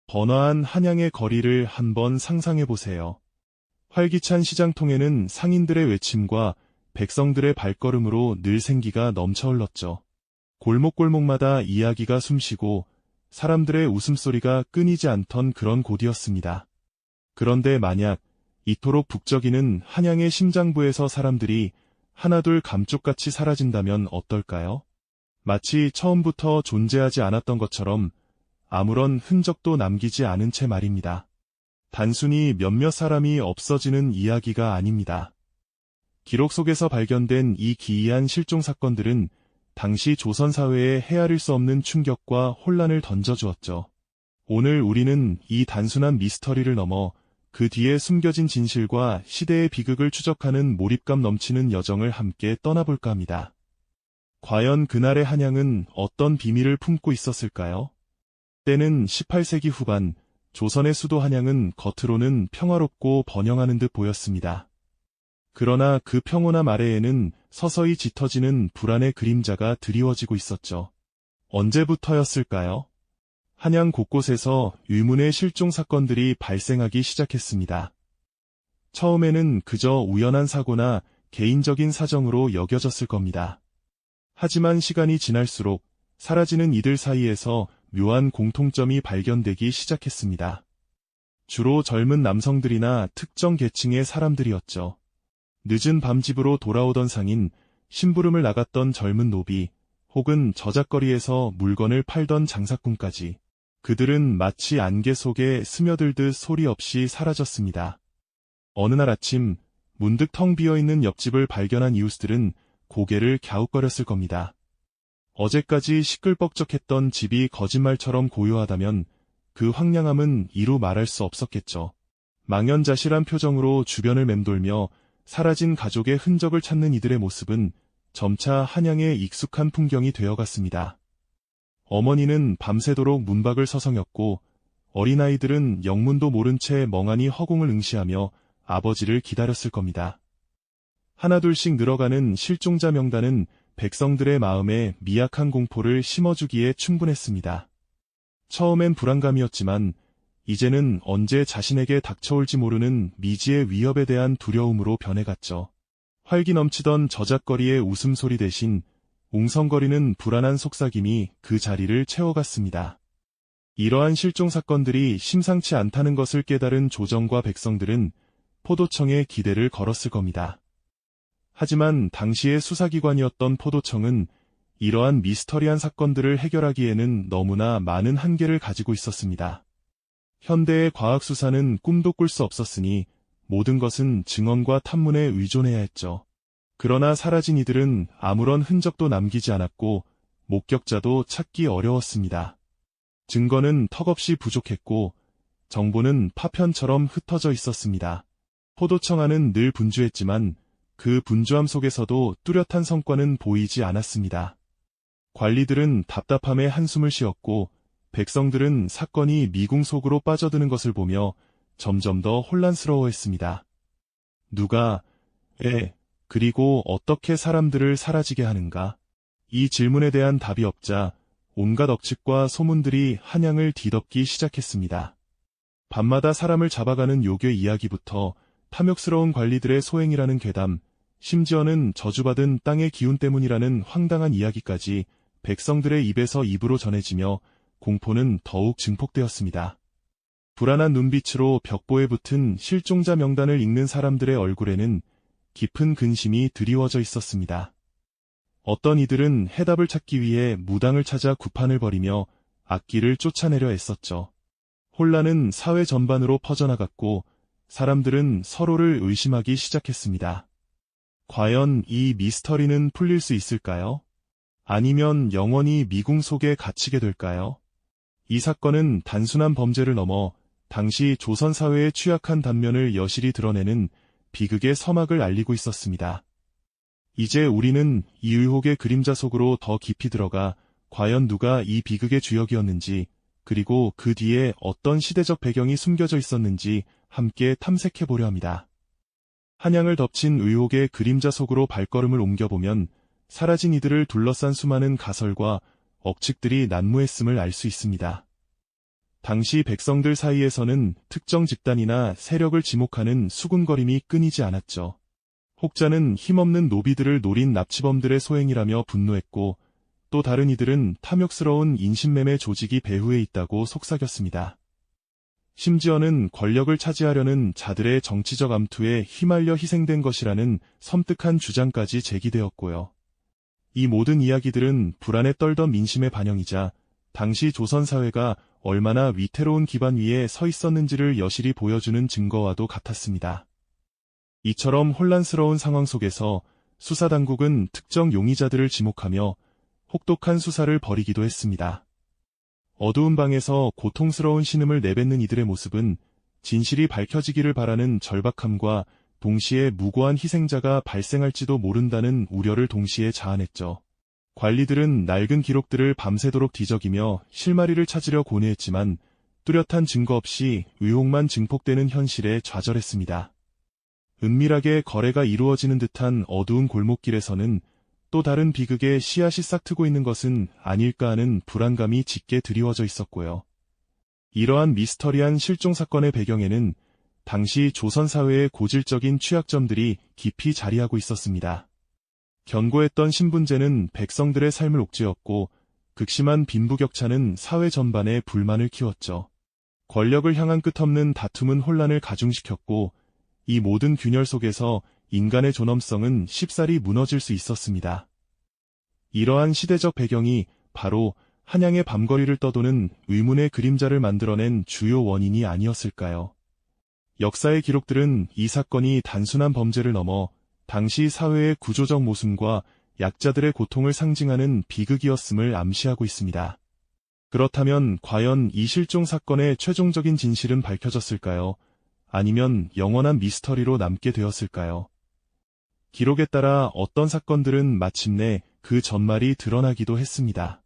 번화한 한양의 거리를 한번 상상해 보세요. 활기찬 시장통에는 상인들의 외침과 백성들의 발걸음으로 늘 생기가 넘쳐 흘렀죠. 골목골목마다 이야기가 숨쉬고 사람들의 웃음소리가 끊이지 않던 그런 곳이었습니다. 그런데 만약 이토록 북적이는 한양의 심장부에서 사람들이 하나둘 감쪽같이 사라진다면 어떨까요? 마치 처음부터 존재하지 않았던 것처럼 아무런 흔적도 남기지 않은 채 말입니다. 단순히 몇몇 사람이 없어지는 이야기가 아닙니다. 기록 속에서 발견된 이 기이한 실종 사건들은 당시 조선 사회에 헤아릴 수 없는 충격과 혼란을 던져주었죠. 오늘 우리는 이 단순한 미스터리를 넘어 그 뒤에 숨겨진 진실과 시대의 비극을 추적하는 몰입감 넘치는 여정을 함께 떠나볼까 합니다. 과연 그날의 한양은 어떤 비밀을 품고 있었을까요? 때는 18세기 후반, 조선의 수도 한양은 겉으로는 평화롭고 번영하는 듯 보였습니다. 그러나 그 평온함 아래에는 서서히 짙어지는 불안의 그림자가 드리워지고 있었죠. 언제부터였을까요? 한양 곳곳에서 의문의 실종 사건들이 발생하기 시작했습니다. 처음에는 그저 우연한 사고나 개인적인 사정으로 여겨졌을 겁니다. 하지만 시간이 지날수록 사라지는 이들 사이에서 묘한 공통점이 발견되기 시작했습니다. 주로 젊은 남성들이나 특정 계층의 사람들이었죠. 늦은 밤 집으로 돌아오던 상인, 심부름을 나갔던 젊은 노비, 혹은 저작거리에서 물건을 팔던 장사꾼까지 그들은 마치 안개 속에 스며들듯 소리 없이 사라졌습니다. 어느 날 아침 문득 텅 비어있는 옆집을 발견한 이웃들은 고개를 갸웃거렸을 겁니다. 어제까지 시끌벅적했던 집이 거짓말처럼 고요하다면 그 황량함은 이루 말할 수 없었겠죠. 망연자실한 표정으로 주변을 맴돌며 사라진 가족의 흔적을 찾는 이들의 모습은 점차 한양의 익숙한 풍경이 되어갔습니다. 어머니는 밤새도록 문밖을 서성였고 어린아이들은 영문도 모른 채 멍하니 허공을 응시하며 아버지를 기다렸을 겁니다. 하나둘씩 늘어가는 실종자 명단은 백성들의 마음에 미약한 공포를 심어주기에 충분했습니다. 처음엔 불안감이었지만 이제는 언제 자신에게 닥쳐올지 모르는 미지의 위협에 대한 두려움으로 변해갔죠. 활기 넘치던 저작거리의 웃음소리 대신 웅성거리는 불안한 속삭임이 그 자리를 채워갔습니다. 이러한 실종 사건들이 심상치 않다는 것을 깨달은 조정과 백성들은 포도청에 기대를 걸었을 겁니다. 하지만 당시의 수사기관이었던 포도청은 이러한 미스터리한 사건들을 해결하기에는 너무나 많은 한계를 가지고 있었습니다. 현대의 과학수사는 꿈도 꿀 수 없었으니 모든 것은 증언과 탐문에 의존해야 했죠. 그러나 사라진 이들은 아무런 흔적도 남기지 않았고 목격자도 찾기 어려웠습니다. 증거는 턱없이 부족했고 정보는 파편처럼 흩어져 있었습니다. 포도청 안은 늘 분주했지만 그 분주함 속에서도 뚜렷한 성과는 보이지 않았습니다. 관리들은 답답함에 한숨을 쉬었고 백성들은 사건이 미궁 속으로 빠져드는 것을 보며 점점 더 혼란스러워했습니다. 누가, 그리고 어떻게 사람들을 사라지게 하는가? 이 질문에 대한 답이 없자 온갖 억측과 소문들이 한양을 뒤덮기 시작했습니다. 밤마다 사람을 잡아가는 요괴 이야기부터 탐욕스러운 관리들의 소행이라는 괴담, 심지어는 저주받은 땅의 기운 때문이라는 황당한 이야기까지 백성들의 입에서 입으로 전해지며 공포는 더욱 증폭되었습니다. 불안한 눈빛으로 벽보에 붙은 실종자 명단을 읽는 사람들의 얼굴에는 깊은 근심이 드리워져 있었습니다. 어떤 이들은 해답을 찾기 위해 무당을 찾아 구판을 벌이며 악기를 쫓아내려 애썼죠. 혼란은 사회 전반으로 퍼져나갔고 사람들은 서로를 의심하기 시작했습니다. 과연 이 미스터리는 풀릴 수 있을까요? 아니면 영원히 미궁 속에 갇히게 될까요? 이 사건은 단순한 범죄를 넘어 당시 조선 사회의 취약한 단면을 여실히 드러내는 비극의 서막을 알리고 있었습니다. 이제 우리는 이 의혹의 그림자 속으로 더 깊이 들어가 과연 누가 이 비극의 주역이었는지 그리고 그 뒤에 어떤 시대적 배경이 숨겨져 있었는지 함께 탐색해보려 합니다. 한양을 덮친 의혹의 그림자 속으로 발걸음을 옮겨보면 사라진 이들을 둘러싼 수많은 가설과 억측들이 난무했음을 알 수 있습니다. 당시 백성들 사이에서는 특정 집단이나 세력을 지목하는 수군거림이 끊이지 않았죠. 혹자는 힘없는 노비들을 노린 납치범들의 소행이라며 분노했고, 또 다른 이들은 탐욕스러운 인신매매 조직이 배후에 있다고 속삭였습니다. 심지어는 권력을 차지하려는 자들의 정치적 암투에 휘말려 희생된 것이라는 섬뜩한 주장까지 제기되었고요. 이 모든 이야기들은 불안에 떨던 민심의 반영이자 당시 조선 사회가 얼마나 위태로운 기반 위에 서 있었는지를 여실히 보여주는 증거와도 같았습니다. 이처럼 혼란스러운 상황 속에서 수사당국은 특정 용의자들을 지목하며 혹독한 수사를 벌이기도 했습니다. 어두운 방에서 고통스러운 신음을 내뱉는 이들의 모습은 진실이 밝혀지기를 바라는 절박함과 동시에 무고한 희생자가 발생할지도 모른다는 우려를 동시에 자아냈죠. 관리들은 낡은 기록들을 밤새도록 뒤적이며 실마리를 찾으려 고뇌했지만 뚜렷한 증거 없이 의혹만 증폭되는 현실에 좌절했습니다. 은밀하게 거래가 이루어지는 듯한 어두운 골목길에서는 또 다른 비극의 씨앗이 싹트고 있는 것은 아닐까 하는 불안감이 짙게 드리워져 있었고요. 이러한 미스터리한 실종 사건의 배경에는 당시 조선 사회의 고질적인 취약점들이 깊이 자리하고 있었습니다. 견고했던 신분제는 백성들의 삶을 옥죄었고, 극심한 빈부격차는 사회 전반에 불만을 키웠죠. 권력을 향한 끝없는 다툼은 혼란을 가중시켰고, 이 모든 균열 속에서 인간의 존엄성은 쉽사리 무너질 수 있었습니다. 이러한 시대적 배경이 바로 한양의 밤거리를 떠도는 의문의 그림자를 만들어낸 주요 원인이 아니었을까요? 역사의 기록들은 이 사건이 단순한 범죄를 넘어 당시 사회의 구조적 모순과 약자들의 고통을 상징하는 비극이었음을 암시하고 있습니다. 그렇다면 과연 이 실종 사건의 최종적인 진실은 밝혀졌을까요? 아니면 영원한 미스터리로 남게 되었을까요? 기록에 따라 어떤 사건들은 마침내 그 전말이 드러나기도 했습니다.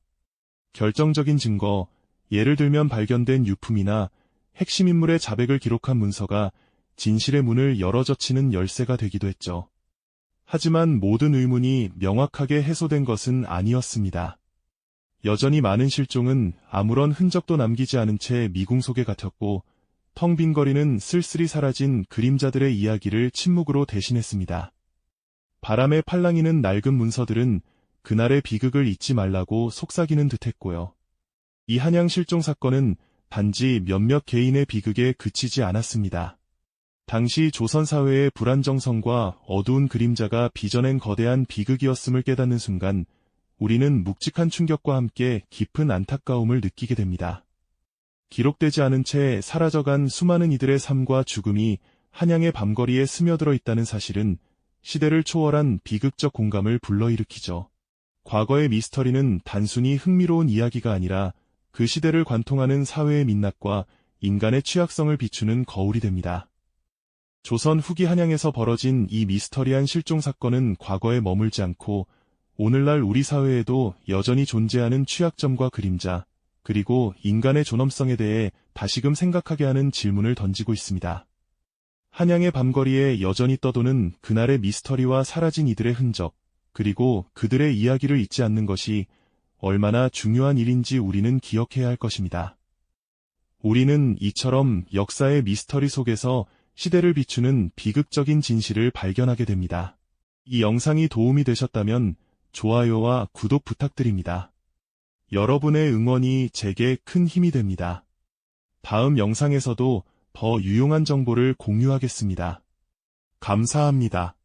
결정적인 증거, 예를 들면 발견된 유품이나 핵심 인물의 자백을 기록한 문서가 진실의 문을 열어젖히는 열쇠가 되기도 했죠. 하지만 모든 의문이 명확하게 해소된 것은 아니었습니다. 여전히 많은 실종은 아무런 흔적도 남기지 않은 채 미궁 속에 갇혔고, 텅 빈 거리는 쓸쓸히 사라진 그림자들의 이야기를 침묵으로 대신했습니다. 바람에 팔랑이는 낡은 문서들은 그날의 비극을 잊지 말라고 속삭이는 듯했고요. 이 한양 실종 사건은 단지 몇몇 개인의 비극에 그치지 않았습니다. 당시 조선 사회의 불안정성과 어두운 그림자가 빚어낸 거대한 비극이었음을 깨닫는 순간 우리는 묵직한 충격과 함께 깊은 안타까움을 느끼게 됩니다. 기록되지 않은 채 사라져간 수많은 이들의 삶과 죽음이 한양의 밤거리에 스며들어 있다는 사실은 시대를 초월한 비극적 공감을 불러일으키죠. 과거의 미스터리는 단순히 흥미로운 이야기가 아니라 그 시대를 관통하는 사회의 민낯과 인간의 취약성을 비추는 거울이 됩니다. 조선 후기 한양에서 벌어진 이 미스터리한 실종 사건은 과거에 머물지 않고 오늘날 우리 사회에도 여전히 존재하는 취약점과 그림자, 그리고 인간의 존엄성에 대해 다시금 생각하게 하는 질문을 던지고 있습니다. 한양의 밤거리에 여전히 떠도는 그날의 미스터리와 사라진 이들의 흔적, 그리고 그들의 이야기를 잊지 않는 것이 얼마나 중요한 일인지 우리는 기억해야 할 것입니다. 우리는 이처럼 역사의 미스터리 속에서 시대를 비추는 비극적인 진실을 발견하게 됩니다. 이 영상이 도움이 되셨다면 좋아요와 구독 부탁드립니다. 여러분의 응원이 제게 큰 힘이 됩니다. 다음 영상에서도 더 유용한 정보를 공유하겠습니다. 감사합니다.